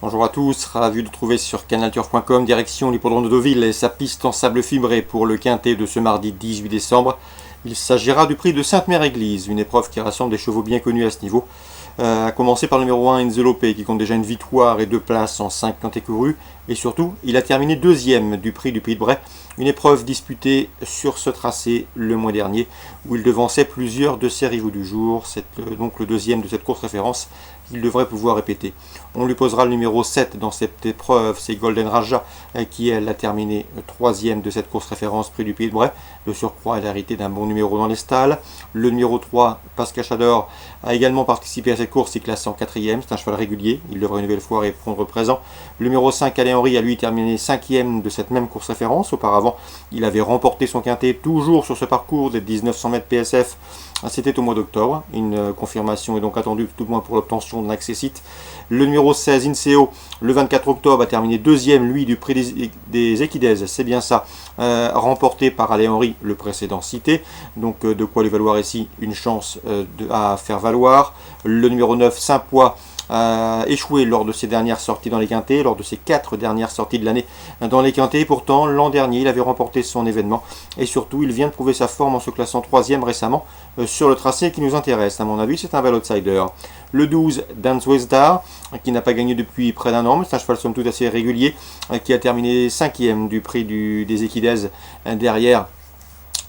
Bonjour à tous, ravi de trouver sur canalturf.com, direction l'hippodrome de Deauville et sa piste en sable fibré pour le quintet de ce mardi 18 décembre. Il s'agira du prix de Sainte-Mère-Église, une épreuve qui rassemble des chevaux bien connus à ce niveau. À commencer par le numéro 1, Enzelopé, qui compte déjà une victoire et 2 places en 5 quintets courus. Et surtout, il a terminé deuxième du prix du Pays de Bray, une épreuve disputée sur ce tracé le mois dernier, où il devançait plusieurs de ses rivaux du jour. C'est donc le deuxième de cette course référence qu'il devrait pouvoir répéter. On lui posera le numéro 7 dans cette épreuve, c'est Golden Raja, qui elle a terminé troisième de cette course référence prix du Pays de Bray. De surcroît, elle a hérité d'un bon numéro dans les stalles. Le numéro 3, Pascal Chador, a également participé à cette course, il classe en quatrième, c'est un cheval régulier, il devrait une nouvelle fois répondre présent. Le numéro 5, Alain Henry, a lui terminé cinquième de cette même course référence. Auparavant, il avait remporté son quintet toujours sur ce parcours des 1900 mètres PSF. C'était au mois d'octobre. Une confirmation est donc attendue, tout au moins pour l'obtention d'un accessite. Le numéro 16, Inseo, le 24 octobre, a terminé deuxième, lui, du prix des Équidaises. C'est bien ça, remporté par Alain Henry, le précédent cité. Donc, de quoi lui valoir ici une chance à faire valoir. Le numéro 9, Saint-Poix, a échoué lors de ses dernières sorties dans les quintets, lors de ses 4 dernières sorties de l'année dans les quintets. Pourtant, l'an dernier, il avait remporté son événement et surtout, il vient de prouver sa forme en se classant 3e récemment sur le tracé qui nous intéresse. À mon avis, c'est un bel outsider. Le 12, Dance With Star, qui n'a pas gagné depuis près d'un an, mais c'est un cheval somme toute assez régulier, qui a terminé 5e du prix des Équidaises derrière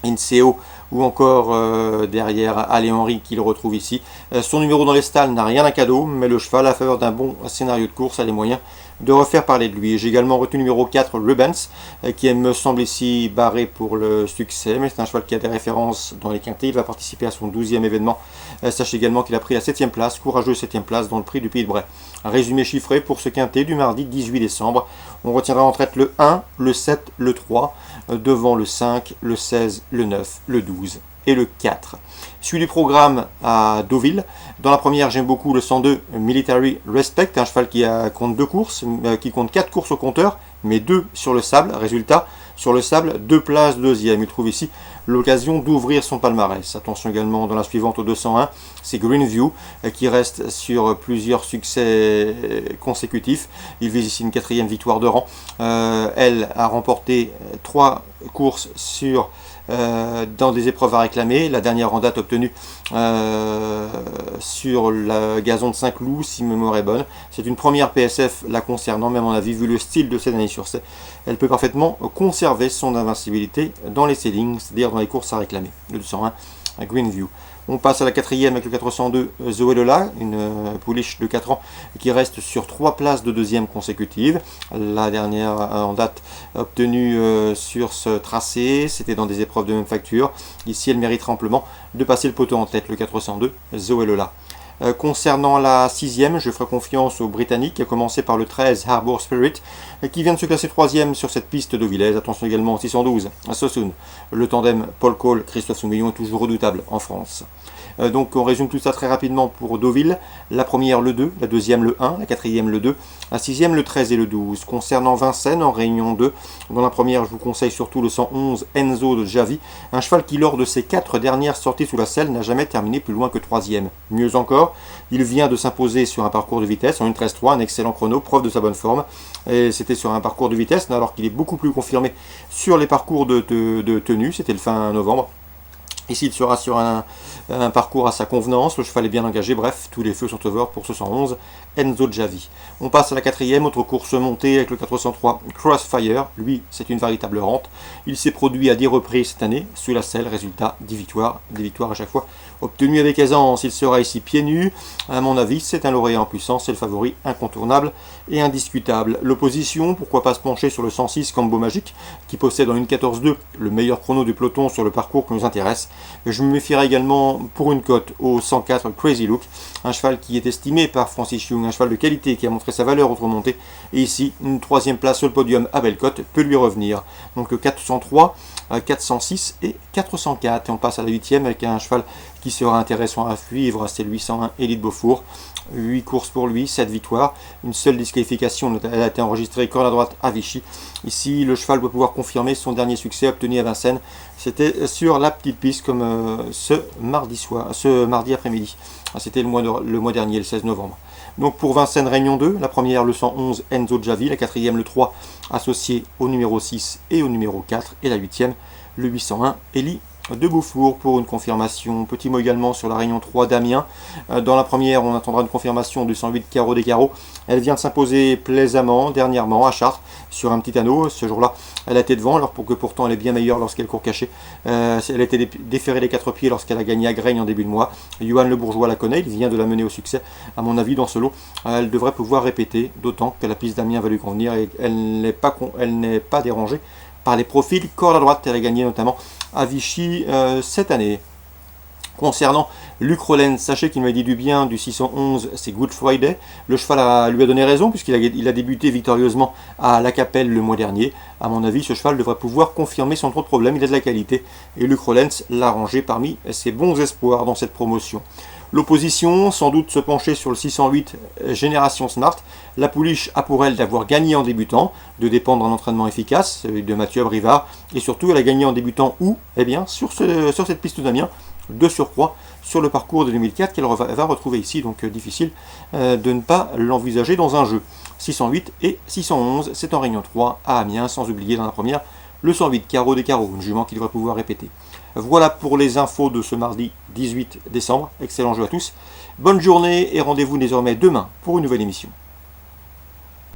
Inseo ou encore derrière Alain Henry qui le retrouve ici. Son numéro dans les stalles n'a rien à cadeau, mais le cheval, à faveur d'un bon scénario de course, a les moyens de refaire parler de lui. J'ai également retenu numéro 4, Rubens, qui me semble ici barré pour le succès, mais c'est un cheval qui a des références dans les quintets. Il va participer à son 12e événement. Sachez également qu'il a pris la 7e place, courageuse 7e place dans le prix du Pays de Bray. Un résumé chiffré pour ce quintet du mardi 18 décembre. On retiendra en tête le 1, le 7, le 3, devant le 5, le 16, le 9, le 12 et le 4. Suivi du programme à Deauville. Dans la première, j'aime beaucoup le 102 Military Respect, un cheval qui compte 2 courses, qui compte 4 courses au compteur, mais 2 sur le sable. Résultat, sur le sable, 2 places deuxième. Il trouve ici l'occasion d'ouvrir son palmarès. Attention également dans la suivante au 201, c'est Greenview qui reste sur plusieurs succès consécutifs. Il vise ici une 4e victoire de rang. Elle a remporté 3 courses dans des épreuves à réclamer. La dernière en date obtenue sur le gazon de Saint-Cloud, si ma mémoire est bonne. C'est une première PSF la concernant, mais à mon avis, vu le style de cette année sur cette, elle peut parfaitement conserver son invincibilité dans les seedings, c'est-à-dire dans les courses à réclamer. Le 201 à Greenview. On passe à la 4e avec le 402 Zoé Lola, une pouliche de 4 ans qui reste sur 3 places de 2e consécutive. La dernière en date obtenue sur ce tracé, c'était dans des épreuves de même facture. Ici, elle mérite amplement de passer le poteau en tête, le 402 Zoé Lola. Concernant la 6e, je ferai confiance aux Britanniques, à commencer par le 13 Harbour Spirit, qui vient de se classer 3e sur cette piste de Villers. Attention également au 612 à Sossoun. Le tandem Paul Cole, Christophe Soumillon est toujours redoutable en France. Donc on résume tout ça très rapidement pour Deauville. La première le 2, la deuxième le 1, la quatrième le 2, la sixième le 13 et le 12. Concernant Vincennes en réunion 2, dans la première je vous conseille surtout le 111 Enzo de Javi, un cheval qui lors de ses 4 dernières sorties sous la selle n'a jamais terminé plus loin que 3e. Mieux encore, il vient de s'imposer sur un parcours de vitesse en 1.13.3, un excellent chrono, preuve de sa bonne forme. Et c'était sur un parcours de vitesse alors qu'il est beaucoup plus confirmé sur les parcours de tenue, c'était le fin novembre. Ici, il sera sur un parcours à sa convenance, le cheval est bien engagé, bref, tous les feux sont over pour ce 111 Enzo Javi. On passe à la 4e, autre course montée avec le 403 Crossfire. Lui, c'est une véritable rente. Il s'est produit à 10 reprises cette année, sous la selle, résultat 10 victoires, des victoires à chaque fois obtenues avec aisance. Il sera ici pieds nus. À mon avis, c'est un lauréat en puissance, c'est le favori incontournable et indiscutable. L'opposition, pourquoi pas se pencher sur le 106 Combo Magique, qui possède en 1.14.2 le meilleur chrono du peloton sur le parcours qui nous intéresse. Je me méfierai également pour une cote au 104 Crazy Look, un cheval qui est estimé par Francis Young, un cheval de qualité qui a montré sa valeur autre montée. Et ici, une 3e place sur le podium à belle cote peut lui revenir. Donc 403, 406 et 404. Et on passe à la 8e avec un cheval qui sera intéressant à suivre, c'est le 801 Élite Beaufour. 8 courses pour lui, 7 victoires, une seule disqualification, elle a été enregistrée corde à droite à Vichy. Ici, le cheval doit pouvoir confirmer son dernier succès obtenu à Vincennes. C'était sur la petite piste comme ce mardi après-midi. C'était le mois dernier, le 16 novembre. Donc pour Vincennes Réunion 2, la première le 111 Enzo Javi, la quatrième le 3 associé au numéro 6 et au numéro 4, et la huitième le 801 Elie de Beaufour pour une confirmation. Petit mot également sur la Réunion 3 d'Amiens. Dans la première, on attendra une confirmation du 108 Carreau des Carreaux. Elle vient de s'imposer plaisamment dernièrement à Chartres sur un petit anneau. Ce jour-là, elle a été devant, alors que pourtant elle est bien meilleure lorsqu'elle court cachée. Elle a été déférée des 4 pieds lorsqu'elle a gagné à Graignes en début de mois. Johan Le Bourgeois la connaît, il vient de la mener au succès. À mon avis, dans ce lot, elle devrait pouvoir répéter, d'autant que la piste d'Amiens va lui convenir et elle n'est pas dérangée par les profils corde à droite. Elle a gagné notamment à Vichy cette année. Concernant Luc Rollens, sachez qu'il m'a dit du bien du 611, c'est Good Friday. Le cheval lui a donné raison puisqu'il a débuté victorieusement à La Capelle le mois dernier. À mon avis, ce cheval devrait pouvoir confirmer sans trop de problème. Il a de la qualité et Luc Rollens l'a rangé parmi ses bons espoirs dans cette promotion. L'opposition, sans doute se pencher sur le 608 Génération Smart. La pouliche a pour elle d'avoir gagné en débutant, de dépendre d'un entraînement efficace, de Mathieu Abrivard, et surtout elle a gagné en débutant où? Eh bien sur cette piste d'Amiens, de surcroît, sur le parcours de 2004 qu'elle va retrouver ici, donc difficile de ne pas l'envisager dans un jeu. 608 et 611, c'est en Réunion 3 à Amiens, sans oublier dans la première le 108 Carreau des Carreaux, une jument qui devrait pouvoir répéter. Voilà pour les infos de ce mardi 18 décembre. Excellent jeu à tous. Bonne journée et rendez-vous désormais demain pour une nouvelle émission.